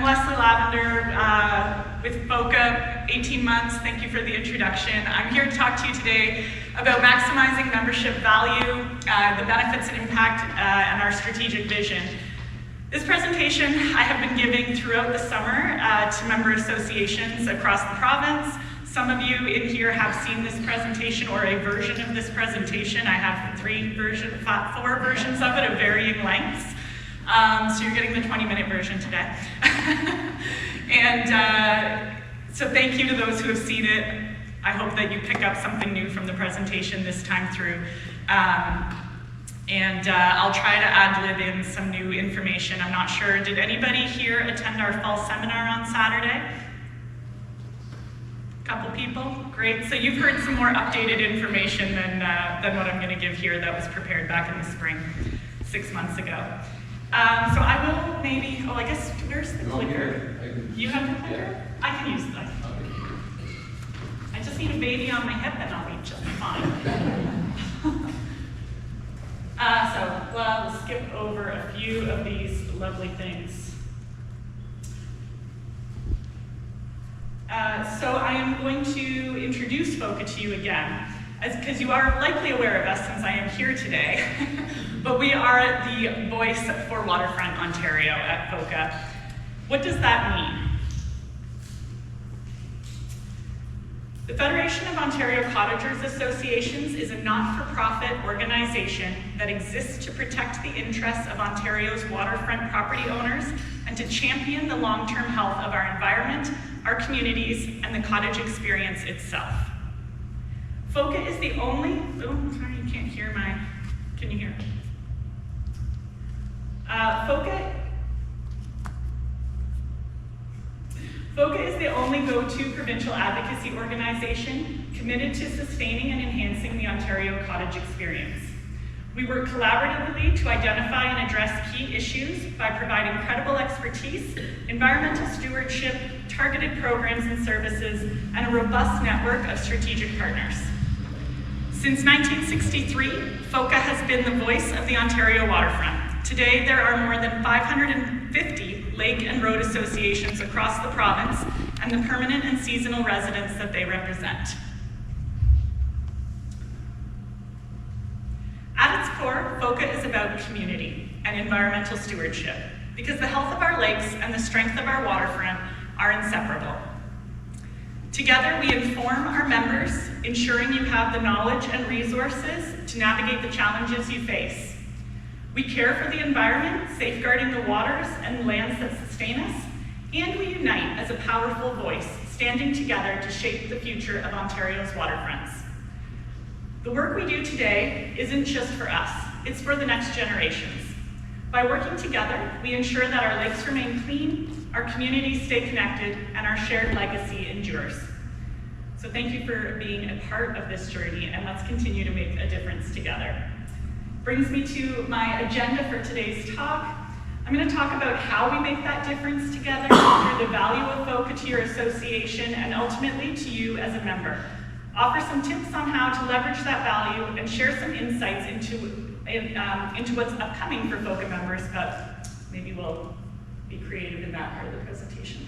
Leslie Lavender with FOCA, 18 months. Thank you for the introduction. I'm here to talk to you today about maximizing membership value, the benefits and impact, and our strategic vision. This presentation I have been giving throughout the summer to member associations across the province. Some of you in here have seen this presentation or a version of this presentation. I have four versions of it of varying lengths. So you're getting the 20-minute version today. And so thank you to those who have seen it. I hope that you pick up something new from the presentation this time through. I'll try to ad-lib in some new information. I'm not sure, did anybody here attend our fall seminar on Saturday? Couple people, great. So you've heard some more updated information than what I'm gonna give here that was prepared back in the spring, 6 months ago. So I will maybe, I guess, where's the clicker? You have the clicker? Yeah. I can use that. I just need a baby on my hip and I'll be just fine. So we'll skip over a few of these lovely things. So I am going to introduce FOCA to you again, because you are likely aware of us since I am here today, but we are the voice for Waterfront Ontario at FOCA. What does that mean? The Federation of Ontario Cottagers Associations is a not-for-profit organization that exists to protect the interests of Ontario's waterfront property owners and to champion the long-term health of our environment, our communities, and the cottage experience itself. FOCA is the only, sorry, you can't hear can you hear? FOCA is the only go-to provincial advocacy organization committed to sustaining and enhancing the Ontario cottage experience. We work collaboratively to identify and address key issues by providing credible expertise, environmental stewardship, targeted programs and services, and a robust network of strategic partners. Since 1963, FOCA has been the voice of the Ontario waterfront. Today, there are more than 550 lake and road associations across the province and the permanent and seasonal residents that they represent. At its core, FOCA is about community and environmental stewardship because the health of our lakes and the strength of our waterfront are inseparable. Together, we inform our members, ensuring you have the knowledge and resources to navigate the challenges you face. We care for the environment, safeguarding the waters and lands that sustain us, and we unite as a powerful voice, standing together to shape the future of Ontario's waterfronts. The work we do today isn't just for us, it's for the next generations. By working together, we ensure that our lakes remain clean, our communities stay connected, and our shared legacy endures. So thank you for being a part of this journey, and let's continue to make a difference together. Brings me to my agenda for today's talk. I'm going to talk about how we make that difference together, through the value of FOCA to your association, and ultimately to you as a member. Offer some tips on how to leverage that value and share some insights into what's upcoming for FOCA members, but maybe we'll be creative in that part of the presentation.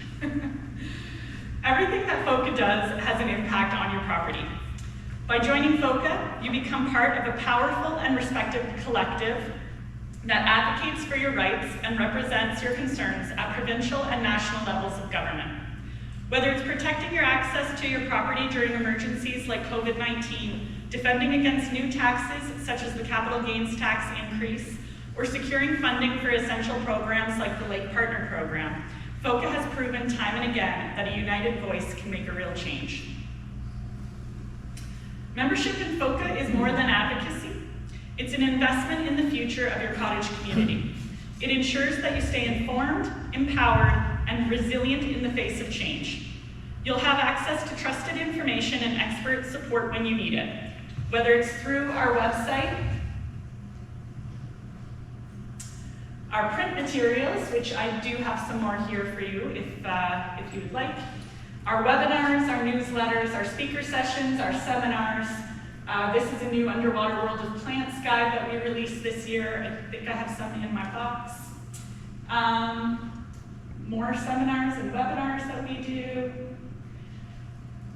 Everything that FOCA does has an impact on your property. By joining FOCA, you become part of a powerful and respected collective that advocates for your rights and represents your concerns at provincial and national levels of government. Whether it's protecting your access to your property during emergencies like COVID-19, defending against new taxes such as the capital gains tax increase, or securing funding for essential programs like the Lake Partner Program, FOCA has proven time and again that a united voice can make a real change. Membership in FOCA is more than advocacy. It's an investment in the future of your cottage community. It ensures that you stay informed, empowered, and resilient in the face of change. You'll have access to trusted information and expert support when you need it, whether it's through our website, our print materials, which I do have some more here for you if you would like, our webinars, our newsletters, our speaker sessions, our seminars. This is a new Underwater World of Plants guide that we released this year. I think I have some in my box. More more seminars and webinars that we do.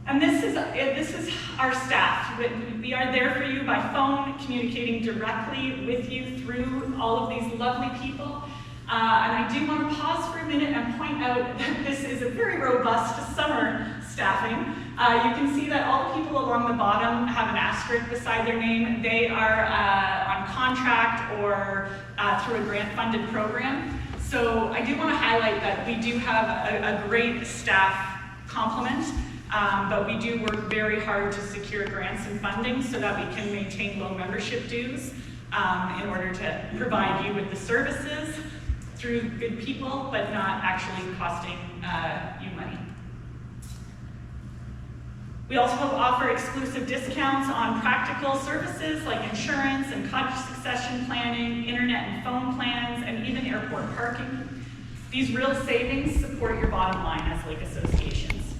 And this is our staff. We are there for you by phone, communicating directly with you through all of these lovely people. And I do want to pause for a minute and point out that this is a very robust summer staffing. You can see that all the people along the bottom have an asterisk beside their name. They are on contract or through a grant-funded program. So I do want to highlight that we do have a great staff complement, but we do work very hard to secure grants and funding so that we can maintain low membership dues in order to provide you with the services through good people, but not actually costing you money. We also offer exclusive discounts on practical services like insurance and cottage succession planning, internet and phone plans, and even airport parking. These real savings support your bottom line as lake associations.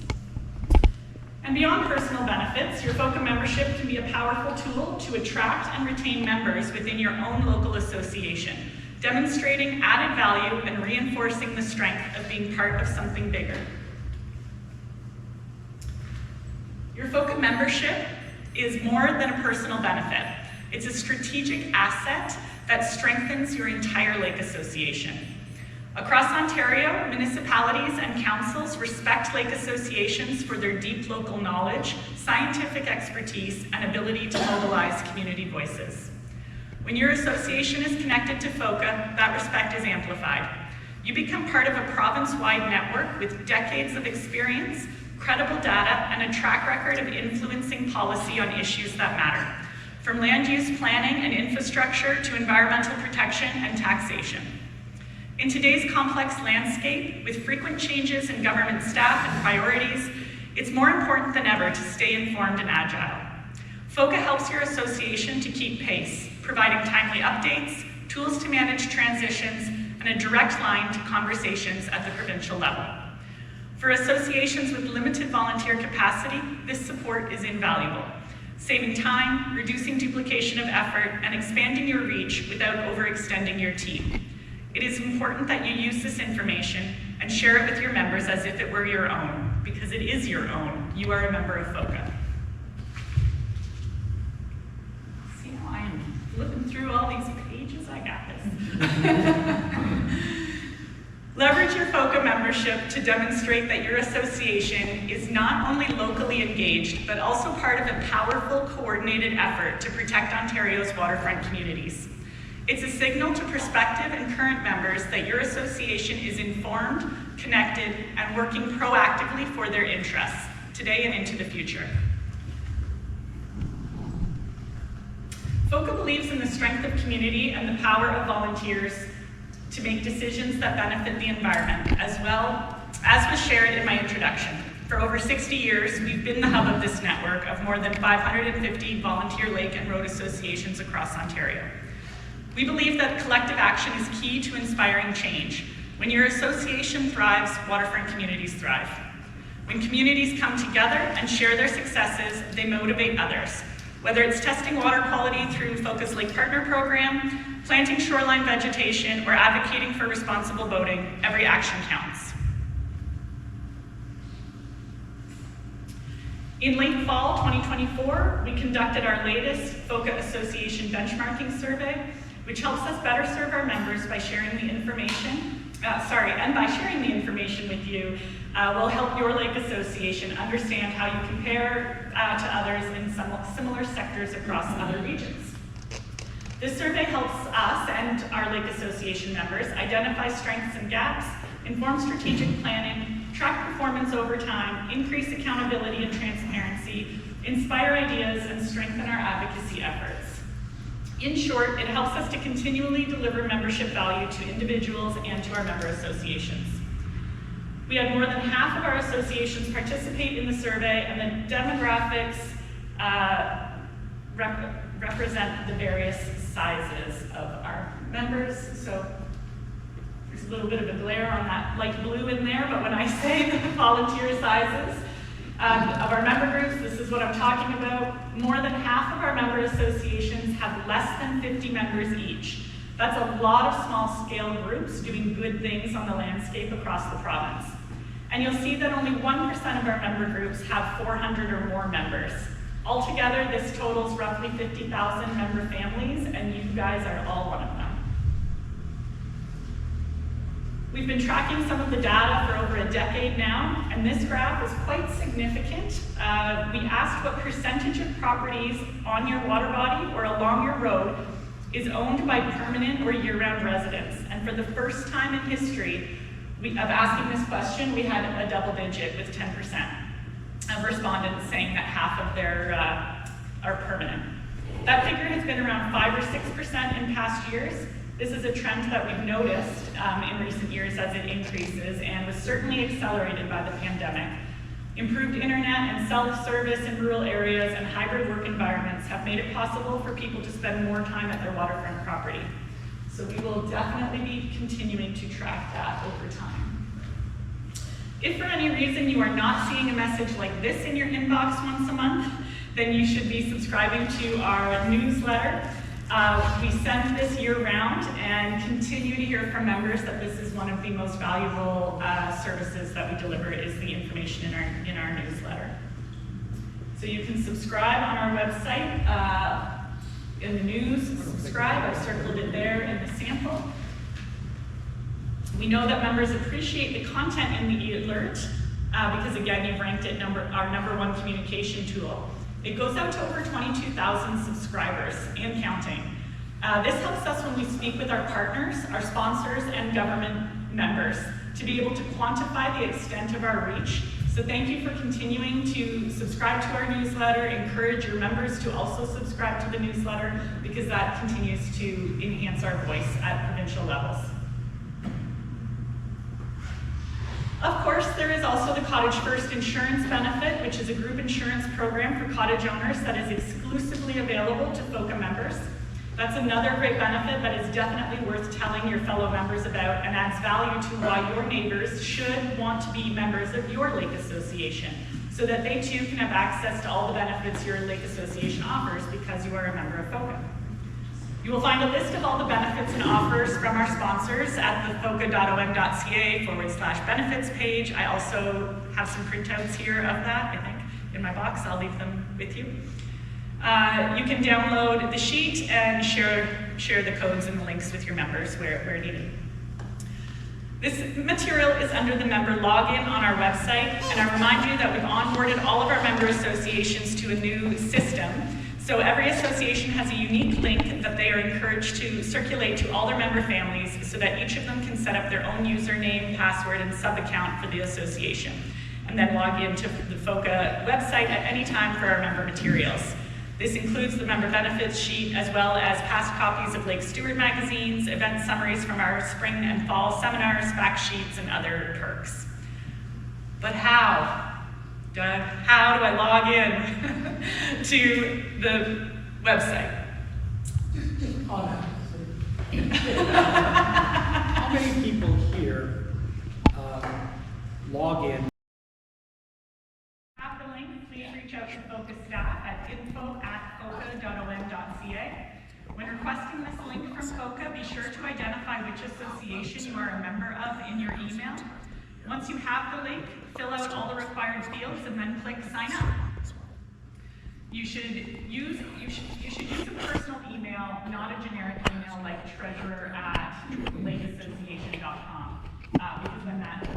And beyond personal benefits, your FOCA membership can be a powerful tool to attract and retain members within your own local association, demonstrating added value and reinforcing the strength of being part of something bigger. Your FOCA membership is more than a personal benefit. It's a strategic asset that strengthens your entire lake association. Across Ontario, municipalities and councils respect lake associations for their deep local knowledge, scientific expertise, and ability to mobilize community voices. When your association is connected to FOCA, that respect is amplified. You become part of a province-wide network with decades of experience, credible data, and a track record of influencing policy on issues that matter, from land use planning and infrastructure to environmental protection and taxation. In today's complex landscape, with frequent changes in government staff and priorities, it's more important than ever to stay informed and agile. FOCA helps your association to keep pace, providing timely updates, tools to manage transitions, and a direct line to conversations at the provincial level. For associations with limited volunteer capacity, this support is invaluable, saving time, reducing duplication of effort, and expanding your reach without overextending your team. It is important that you use this information and share it with your members as if it were your own, because it is your own. You are a member of FOCA. See how I am flipping through all these pages? I got this. Leverage your FOCA membership to demonstrate that your association is not only locally engaged, but also part of a powerful, coordinated effort to protect Ontario's waterfront communities. It's a signal to prospective and current members that your association is informed, connected, and working proactively for their interests, today and into the future. FOCA believes in the strength of community and the power of volunteers to make decisions that benefit the environment, as well as was shared in my introduction. For over 60 years, we've been the hub of this network of more than 550 volunteer lake and road associations across Ontario. We believe that collective action is key to inspiring change. When your association thrives, waterfront communities thrive. When communities come together and share their successes, they motivate others. Whether it's testing water quality through FOCA's Lake Partner Program, planting shoreline vegetation, or advocating for responsible boating, every action counts. In late fall 2024, we conducted our latest FOCA Association benchmarking survey, which helps us better serve our members by sharing the information, by sharing the information with you, will help your lake association understand how you compare to others in similar sectors across other regions. This survey helps us and our lake association members identify strengths and gaps, inform strategic planning, track performance over time, increase accountability and transparency, inspire ideas, and strengthen our advocacy efforts. In short, it helps us to continually deliver membership value to individuals and to our member associations. We had more than half of our associations participate in the survey, and the demographics represent the various sizes of our members. So there's a little bit of a glare on that light blue in there, but when I say the volunteer sizes of our member groups, this is what I'm talking about. More than half of our member associations have less than 50 members each. That's a lot of small-scale groups doing good things on the landscape across the province. And you'll see that only 1% of our member groups have 400 or more members. Altogether, this totals roughly 50,000 member families, and you guys are all one of them. We've been tracking some of the data for over a decade now, and this graph is quite significant. We asked what percentage of properties on your water body or along your road is owned by permanent or year-round residents. And for the first time in history of asking this question, we had a double digit with 10% of respondents saying that half of their are permanent. That figure has been around 5 or 6% in past years. This is a trend that we've noticed in recent years as it increases and was certainly accelerated by the pandemic. Improved internet and self-service in rural areas and hybrid work environments have made it possible for people to spend more time at their waterfront property. So we will definitely be continuing to track that over time. If for any reason you are not seeing a message like this in your inbox once a month, then you should be subscribing to our newsletter. We send this year-round and continue to hear from members that this is one of the most valuable services that we deliver is the information in our newsletter. So you can subscribe on our website. In the news, subscribe. I've circled it there in the sample. We know that members appreciate the content in the e-alert because again, you've ranked it our number one communication tool. It goes out to over 22,000 subscribers and counting. This helps us when we speak with our partners, our sponsors, and government members to be able to quantify the extent of our reach. So thank you for continuing to subscribe to our newsletter. Encourage your members to also subscribe to the newsletter because that continues to enhance our voice at provincial levels. Of course, there is also the Cottage First Insurance Benefit, which is a group insurance program for cottage owners that is exclusively available to FOCA members. That's another great benefit that is definitely worth telling your fellow members about and adds value to why your neighbors should want to be members of your lake association, so that they too can have access to all the benefits your lake association offers because you are a member of FOCA. You will find a list of all the benefits and offers from our sponsors at the foca.om.ca/benefits page. I also have some printouts here of that, I think, in my box. I'll leave them with you. You can download the sheet and share the codes and the links with your members where needed. This material is under the member login on our website, and I remind you that we've onboarded all of our member associations to a new system. So every association has a unique link that they are encouraged to circulate to all their member families so that each of them can set up their own username, password, and sub-account for the association, and then log into the FOCA website at any time for our member materials. This includes the member benefits sheet as well as past copies of Lake Stewart magazines, event summaries from our spring and fall seminars, fact sheets, and other perks. But how? Doug, how do I log in to the website? How many people here log in? Have the link, please reach out to FOCA staff at info@foca.om.ca. When requesting this link from FOCA, be sure to identify which association you are a member of in your email. Once you have the link, fill out all the required fields and then click sign up. You should use a personal email, not a generic email like treasurer@lakeassociation.com, because when that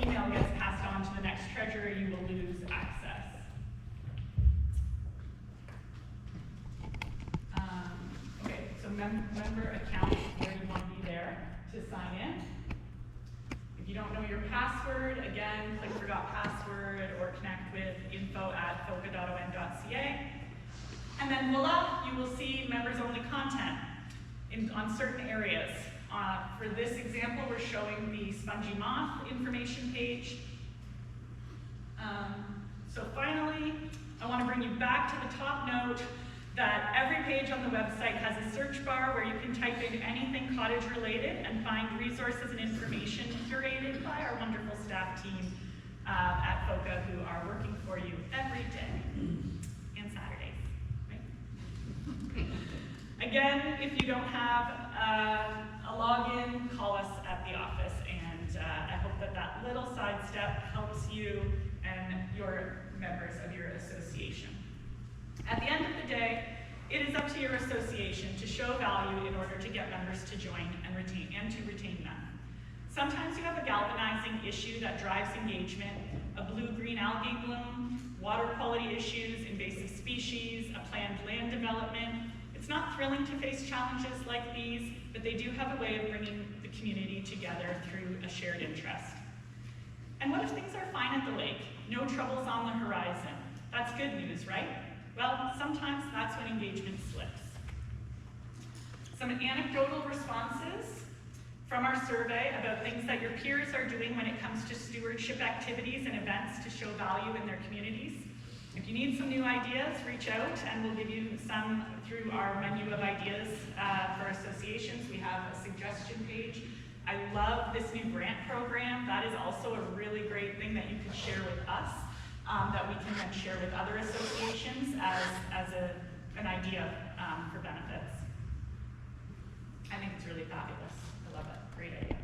email gets passed on to the next treasurer, you will lose access. Okay, so member account where you want to be there to sign in. If you don't know your password, again, click forgot password or connect with info@foca.om.ca. And then voila, you will see members only content on certain areas. For this example, we're showing the spongy moth information page. So finally, I want to bring you back to the top note that every page on the website has a search bar where you can type in anything cottage related and find resources and information curated by our wonderful staff team at FOCA who are working for you every day and Saturdays. Right? Again, if you don't have a login, call us at the office, and I hope that that little sidestep helps you and your members of your association. At the end of the day, it is up to your association to show value in order to get members to join and to retain them. Sometimes you have a galvanizing issue that drives engagement, a blue-green algae bloom, water quality issues, invasive species, a planned land development. It's not thrilling to face challenges like these, but they do have a way of bringing the community together through a shared interest. And what if things are fine at the lake? No troubles on the horizon. That's good news, right? Well, sometimes that's when engagement slips. Some anecdotal responses from our survey about things that your peers are doing when it comes to stewardship activities and events to show value in their communities. If you need some new ideas, reach out and we'll give you some through our menu of ideas for associations. We have a suggestion page. I love this new grant program. That is also a really great thing that you can share with us, that we can then share with other associations as an idea for benefits. I think it's really fabulous. I love it. Great idea.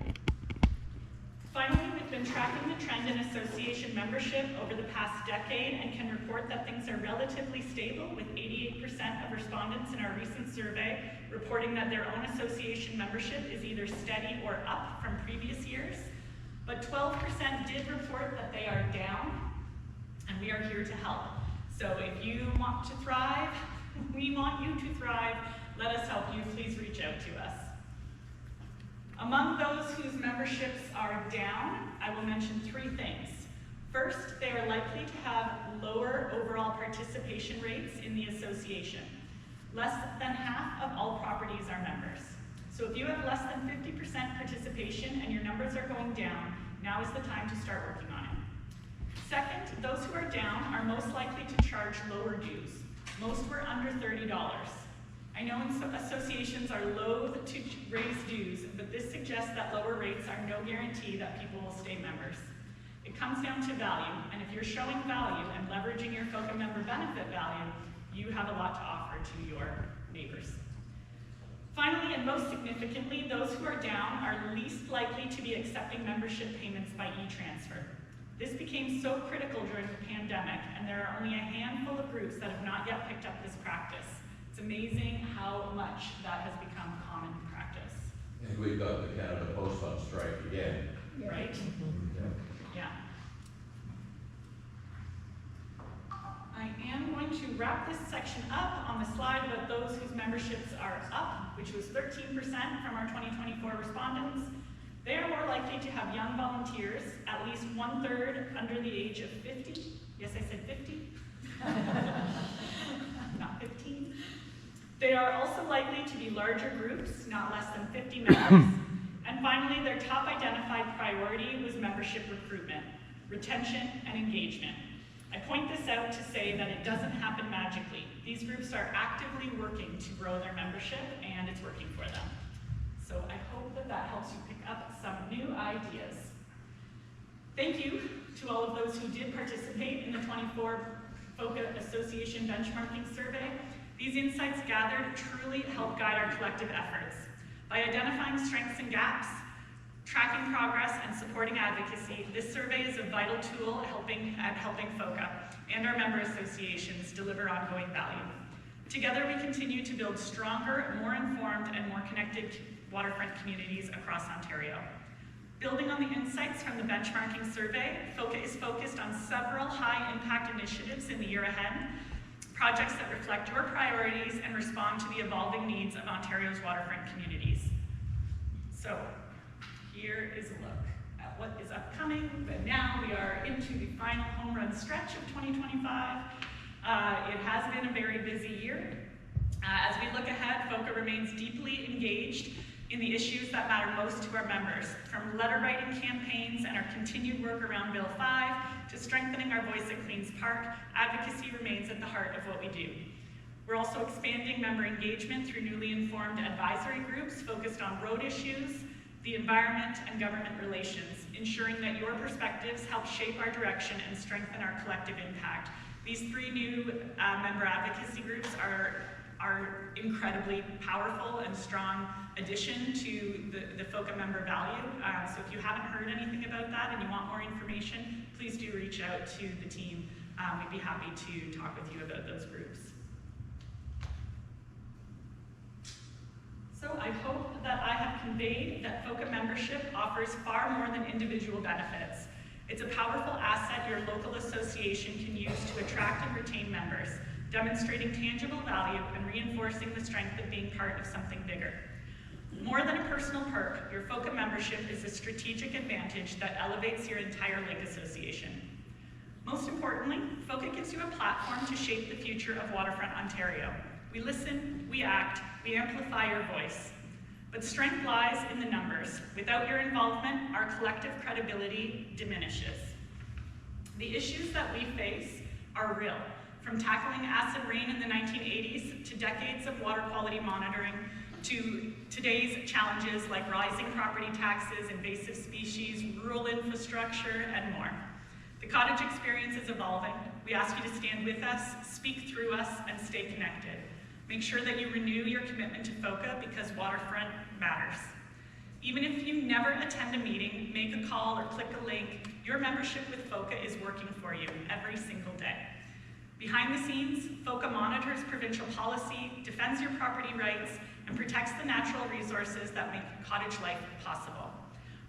Finally, we've been tracking the trend in association membership over the past decade and can report that things are relatively stable, with 88% of respondents in our recent survey reporting that their own association membership is either steady or up from previous years. But 12% did report that they are down, and we are here to help. So if you want to thrive, we want you to thrive. Let us help you. Please reach out to us. Among those whose memberships are down, I will mention 3 things. First, they are likely to have lower overall participation rates in the association. Less than half of all properties are members. So if you have less than 50% participation and your numbers are going down, now is the time to start working on it. Second, those who are down are most likely to charge lower dues. Most were under $30. I know associations are loath to raise dues, but this suggests that lower rates are no guarantee that people will stay members. It comes down to value, and if you're showing value and leveraging your FOCA member benefit value, you have a lot to offer to your neighbors. Finally, and most significantly, those who are down are least likely to be accepting membership payments by e-transfer. This became so critical during the pandemic, and there are only a handful of groups that have not yet picked up this practice. It's amazing how much that has become common practice. And we've got the Canada Post on strike again. Right? Yeah. I am going to wrap this section up on the slide about those whose memberships are up, which was 13% from our 2024 respondents. They are more likely to have young volunteers, at least 1/3 under the age of 50. Yes, I said 50. Not 15. They are also likely to be larger groups, not less than 50 members. And finally, their top identified priority was membership recruitment, retention, and engagement. I point this out to say that it doesn't happen magically. These groups are actively working to grow their membership, and it's working for them. So I hope that that helps you pick up some new ideas. Thank you to all of those who did participate in the 24 FOCA Association Benchmarking Survey. These insights gathered truly help guide our collective efforts. By identifying strengths and gaps, tracking progress, and supporting advocacy, this survey is a vital tool helping FOCA and our member associations deliver ongoing value. Together, we continue to build stronger, more informed, and more connected waterfront communities across Ontario. Building on the insights from the benchmarking survey, FOCA is focused on several high-impact initiatives in the year ahead, projects that reflect your priorities and respond to the evolving needs of Ontario's waterfront communities. So, here is a look at what is upcoming, but now we are into the final home run stretch of 2025. It has been a very busy year. As we look ahead, FOCA remains deeply engaged in the issues that matter most to our members, from letter writing campaigns and our continued work around Bill 5 to strengthening our voice at Queen's Park. Advocacy remains at the heart of what we do. We're also expanding member engagement through newly informed advisory groups focused on road issues, the environment, and government relations, ensuring that your perspectives help shape our direction and strengthen our collective impact. These 3 new member advocacy groups are are incredibly powerful and strong addition to the FOCA member value. So if you haven't heard anything about that and you want more information, please do reach out to the team. We'd be happy to talk with you about those groups. So I hope that I have conveyed that FOCA membership offers far more than individual benefits. It's a powerful asset your local association can use to attract and retain members, demonstrating tangible value and reinforcing the strength of being part of something bigger. More than a personal perk, your FOCA membership is a strategic advantage that elevates your entire lake association. Most importantly, FOCA gives you a platform to shape the future of Waterfront Ontario. We listen, we act, we amplify your voice. But strength lies in the numbers. Without your involvement, our collective credibility diminishes. The issues that we face are real, from tackling acid rain in the 1980s to decades of water quality monitoring to today's challenges like rising property taxes, invasive species, rural infrastructure, and more. The cottage experience is evolving. We ask you to stand with us, speak through us, and stay connected. Make sure that you renew your commitment to FOCA because waterfront matters. Even if you never attend a meeting, make a call or click a link, your membership with FOCA is working for you every single day. Behind the scenes, FOCA monitors provincial policy, defends your property rights, and protects the natural resources that make cottage life possible.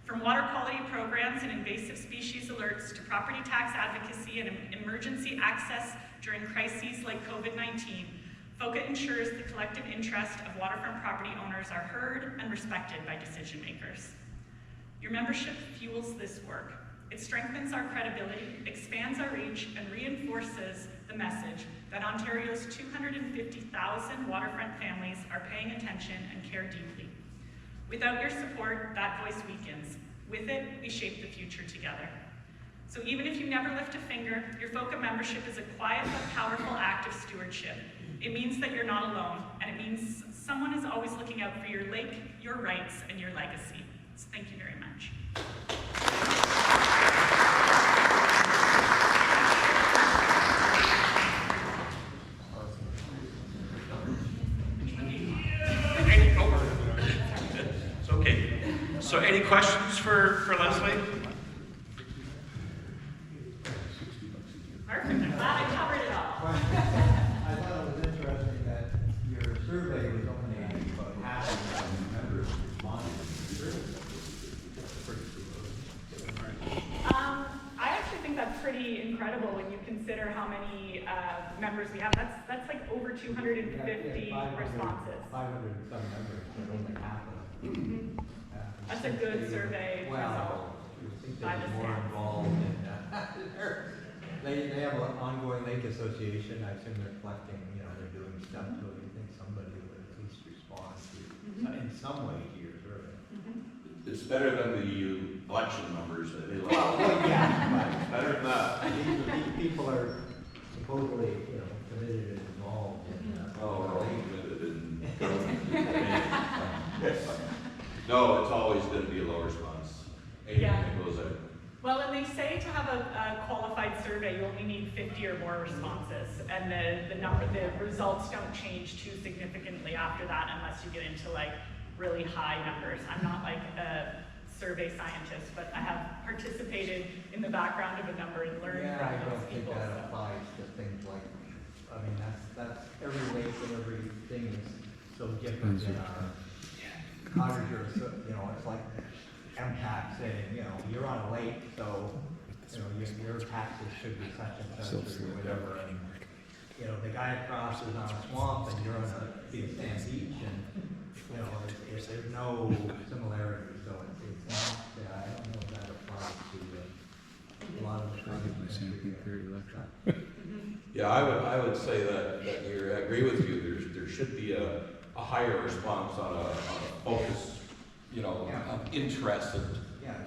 From water quality programs and invasive species alerts to property tax advocacy and emergency access during crises like COVID-19, FOCA ensures the collective interest of waterfront property owners are heard and respected by decision makers. Your membership fuels this work. It strengthens our credibility, expands our reach, and reinforces the message that Ontario's 250,000 waterfront families are paying attention and care deeply. Without your support, that voice weakens. With it, we shape the future together. So even if you never lift a finger, your FOCA membership is a quiet but powerful act of stewardship. It means that you're not alone, and it means someone is always looking out for your lake, your rights, and your legacy. So thank you very much. It's okay. So any questions for Leslie? Perfect, I'm glad I covered it all. I thought it was interesting that your survey was only about half of the members responded to the survey. That's pretty cool. I actually think that's pretty incredible when you consider how many members we have. That's like over 250 responses. 500 and some members, but only half of them. That's a good survey result. Well, you would think By they'd the be more stats. involved in They have an ongoing lake association. I assume they're collecting, they're doing stuff, so you think somebody would at least respond to, in some way to your survey. It's better than the election numbers that they like. Well, yeah, Better than that. but these people are supposedly, committed and involved in, Oh, lake. it didn't. No, it's always going to be a low response. Anything Yeah. that goes out. Well, and they say to have a qualified survey, you only need 50 or more responses, and the results don't change too significantly after that unless you get into like really high numbers. I'm not like a survey scientist, but I have participated in the background of a number and learned Yeah, I from don't those think people. that so. applies to things like, that's every lake and everything is so different than our cottage or, it's like MPAC saying, you're on a lake, so, your taxes should be such and such or whatever. And, the guy across is on a swamp and you're on a sand beach and, there's no similarity, so it's not, I don't know if that applies to a lot of the projects. Yeah, I would say that I agree with you. There should be a higher response on a focused, interested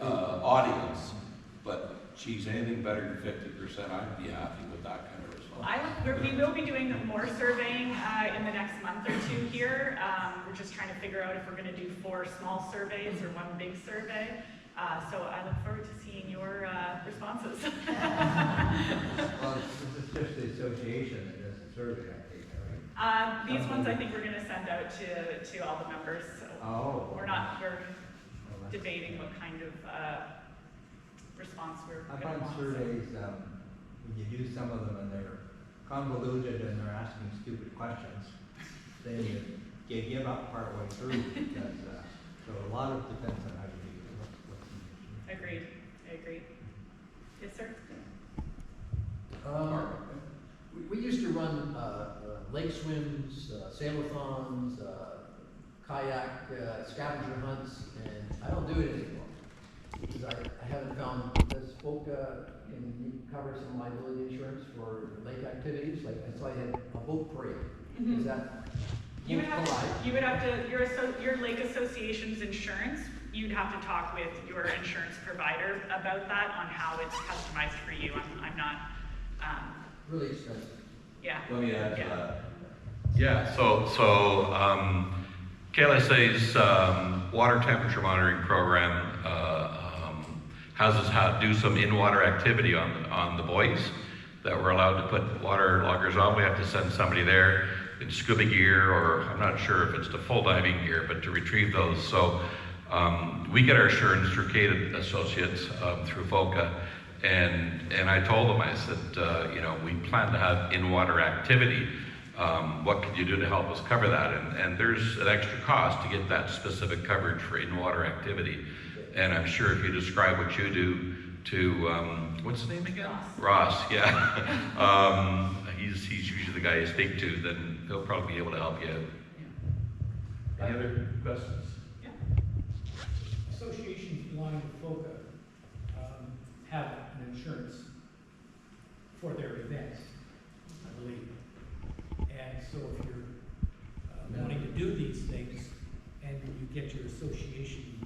audience. But geez, anything better than 50%, I'd be happy with that kind of response. We will be doing more surveying in the next month or two here. We're just trying to figure out if we're going to do 4 small surveys or 1 big survey. So I look forward to seeing your responses. Well, this is just the association that does the survey, I think, right? These ones I think we're gonna send out to all the members, so Oh. we're debating what kind of, response we're I gonna find want. surveys, when you do some of them and they're convoluted and they're asking stupid questions, then you give up partway through because, so a lot of depends on how you do it. What's the issue. Agreed, I agree. Yes, sir? We used to run lake swims, sail-a-thons, kayak, scavenger hunts, and I don't do it anymore. Because I haven't found, does FOCA can cover some liability insurance for lake activities? Like, I saw you had a boat parade. Mhm. Is that? You would boat collide? have to, your lake association's insurance, you'd have to talk with your insurance provider about that on how it's customized for you. I'm not, Really expensive. yeah. Let me add to Yeah. that. Yeah, so KLSA's water temperature monitoring program has us do some in-water activity on the buoys that we're allowed to put water loggers on. We have to send somebody there in scuba gear, or I'm not sure if it's the full diving gear, but to retrieve those. So we get our insurance through Kate Associates through FOCA. And I told them, I said, we plan to have in-water activity. What can you do to help us cover that? And there's an extra cost to get that specific coverage for in-water activity. And I'm sure if you describe what you do to, what's his name again? Ross, yeah. He's usually the guy you speak to, then he'll probably be able to help you out. Any other questions? Yeah. Associations belonging to FOCA have an insurance for their events, I believe. And so if you're wanting to do these things and you get your association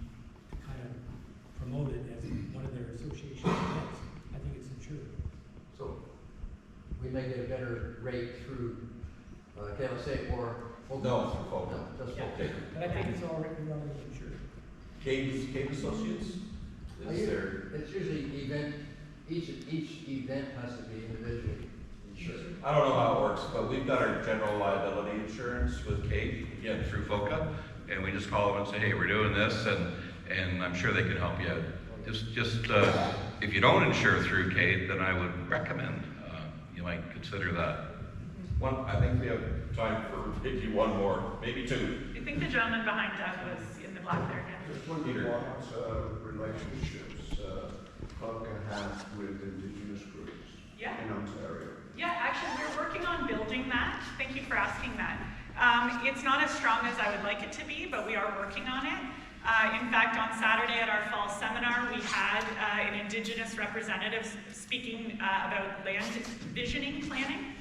to kind of promote it as one of their association events, I think it's insured. So we may get a better rate through KLSA or FOCA? No, through FOCA. No, just Yeah. FOCA. But I think it's already insured. Cave Associates? Is there, It's usually each event has to be individually insured. I don't know how it works, but we've got our general liability insurance with Cave. Again, through FOCA, and we just call them and say, hey, we're doing this, and I'm sure they can help you out. Just if you don't insure through Kate, then I would recommend you might consider that. I think we have time for maybe one more, maybe two. I think the gentleman behind Doug was in the black there again. Just wondering what relationships FOCA has with Indigenous groups Yeah. in Ontario. Yeah, actually, we're working on building that. Thank you for asking that. It's not as strong as I would like it to be, but we are working on it. In fact, on Saturday at our fall seminar, we had an Indigenous representative speaking about land visioning planning,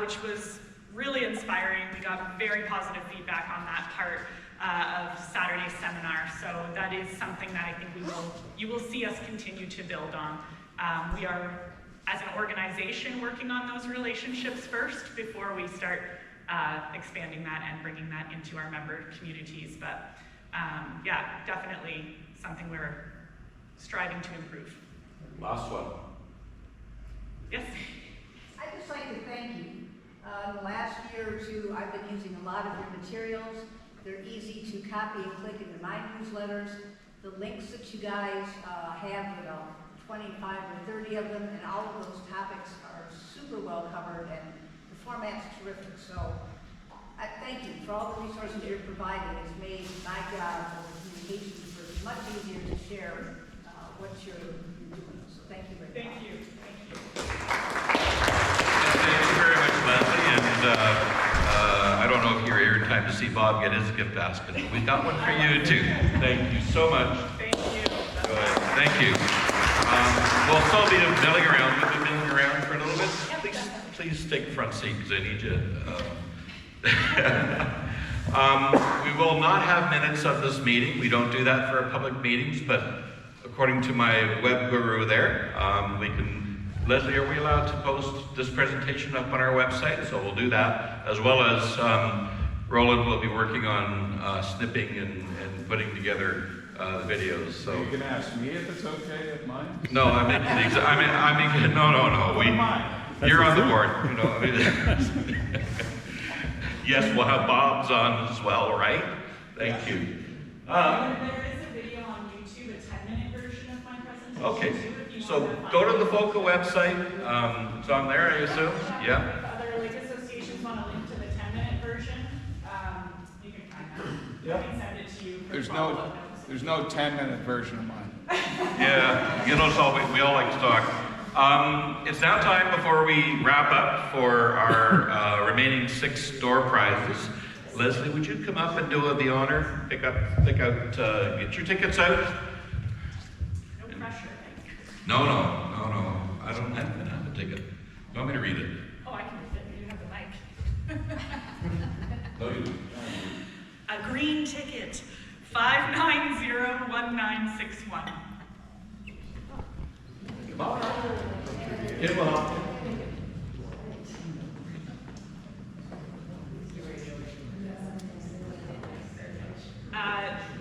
which was really inspiring. We got very positive feedback on that part of Saturday's seminar. So that is something that I think you will see us continue to build on. We are, as an organization, working on those relationships first before we start expanding that and bringing that into our member communities. But yeah, definitely something we're striving to improve. Last one. Yes? I'd just like to thank you. In the last year or two, I've been using a lot of your materials. They're easy to copy and click into my newsletters. The links that you guys have, 25 or 30 of them, and all of those topics are super well covered, and the format's terrific. So I thank you for all the resources you're providing. It's made my job of communications much easier to share what you're doing. So thank you very much. Thank you. Thank you. Thank you very much, Leslie, and I don't know if you're here in time to see Bob get his gift basket, but we've got one for you too. Thank you so much. Thank you. Go ahead. Thank you. We'll still be milling around. We've been milling around for a little bit. Please take the front seat because I need you. We will not have minutes of this meeting. We don't do that for our public meetings, but according to my web guru there, we can. Leslie, are we allowed to post this presentation up on our website? So we'll do that, as well as Roland will be working on snipping and putting together the videos. So You can ask me if it's okay at mine. no, I mean, no. Mine. You're on the board. You know, I mean, Yes, we'll have Bob's on as well, right? Thank you. There is a video on YouTube, a 10-minute version of my presentation. Okay, too, if you so want to go to the find it. FOCA website. It's on there, I assume? Yeah. If other lake associations want to link to the 10-minute version, you can find that. I can send it to you. for follow-up notes. There's no 10-minute version of mine. Yeah, you know, so we all like to talk. It's now time before we wrap up for our remaining 6 door prizes. Leslie, would you come up and do the honor? Pick out, get your tickets out. No pressure, thank you. No, I don't have a ticket. You want me to read it? Oh, I can read it, you have the mic. No, you don't. A green ticket, 5901961. Come on. Get him up.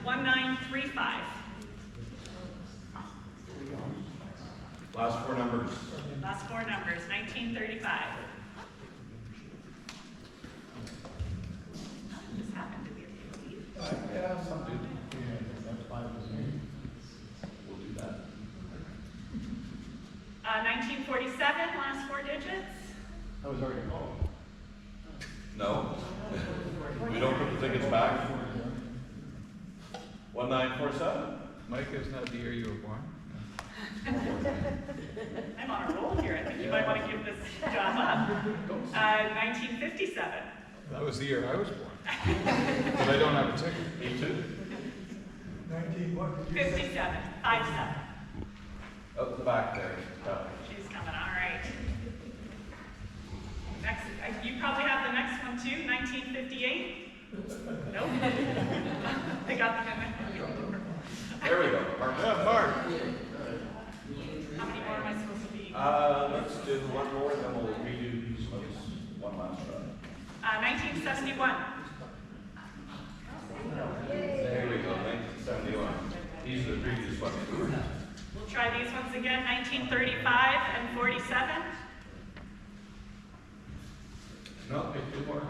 1935. Last 4 numbers. Last 4 numbers, 1935. This happened to be a believe. Yeah, some do. We'll do that. 1947, last 4 digits. I was already home. No. We don't put the tickets back. 1947. Mike, isn't that the year you were born? I'm on a roll here. I think you might want to give this job up. 1957. That was the year I was born. But I don't have a ticket. Me too. 57. 57. Up the back there. She's coming, all right. Next, you probably have the next one too, 1958? Nope. They got them in there. There we go. Mark. Yeah, Mark. How many more am I supposed to be? Let's do one more, then we'll redo these ones one last try. 1971. There we go, 1971. These are the previous ones. We'll try these ones again, 1935 and 47. No, pick 2 more.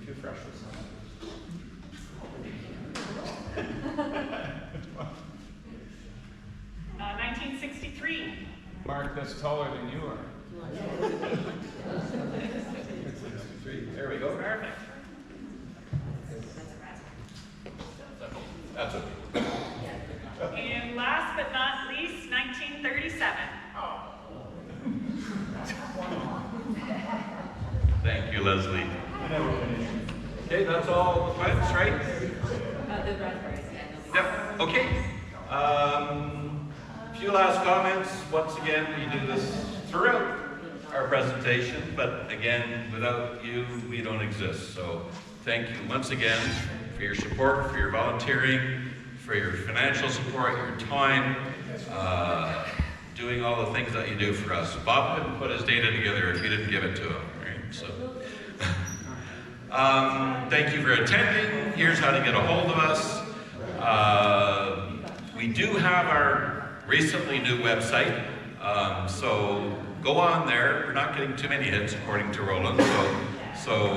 2 fresh ones. 1963. Mark, that's taller than you are. 63. There we go. Perfect. That's it. And last but not least, 1937. Thank you, Leslie. Okay, that's all the plans, right? The raspberries, yeah. Yep, okay. Few last comments. Once again, we do this throughout our presentation, but again, without you, we don't exist. So thank you once again for your support, for your volunteering, for your financial support, your time, doing all the things that you do for us. Bob couldn't put his data together if you didn't give it to him, right? So. Thank you for attending. Here's how to get a hold of us. We do have our recently new website, so go on there. We're not getting too many hits according to Roland, so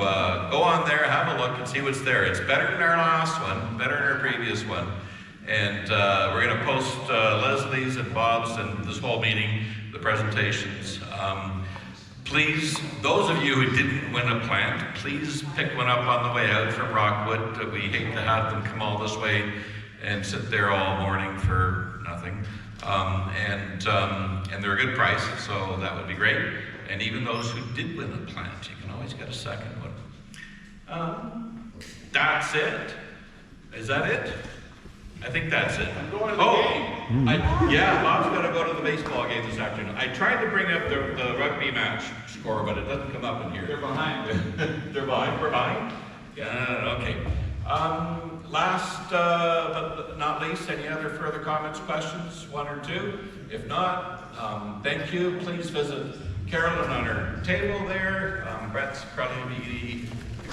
go on there, have a look and see what's there. It's better than our last one, better than our previous one. And we're gonna post Leslie's and Bob's and this whole meeting, the presentations. Please, those of you who didn't win a plant, please pick one up on the way out from Rockwood. We hate to have them come all this way and sit there all morning for nothing. And they're a good price, so that would be great. And even those who did win a plant, you can always get a second one. That's it. Is that it? I think that's it. I'm going to the game. Yeah, Bob's got to go to the baseball game this afternoon. I tried to bring up the rugby match score, but it doesn't come up in here. They're behind. They're behind? We're behind? Yeah, okay. Last but not least, any other further comments, questions, 1 or 2? If not, thank you. Please visit Carolyn on her table there. Brett's probably going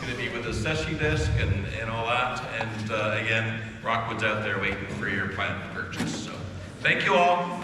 to be with the session desk and all that. And again, Rockwood's out there waiting for your plant purchase. So thank you all.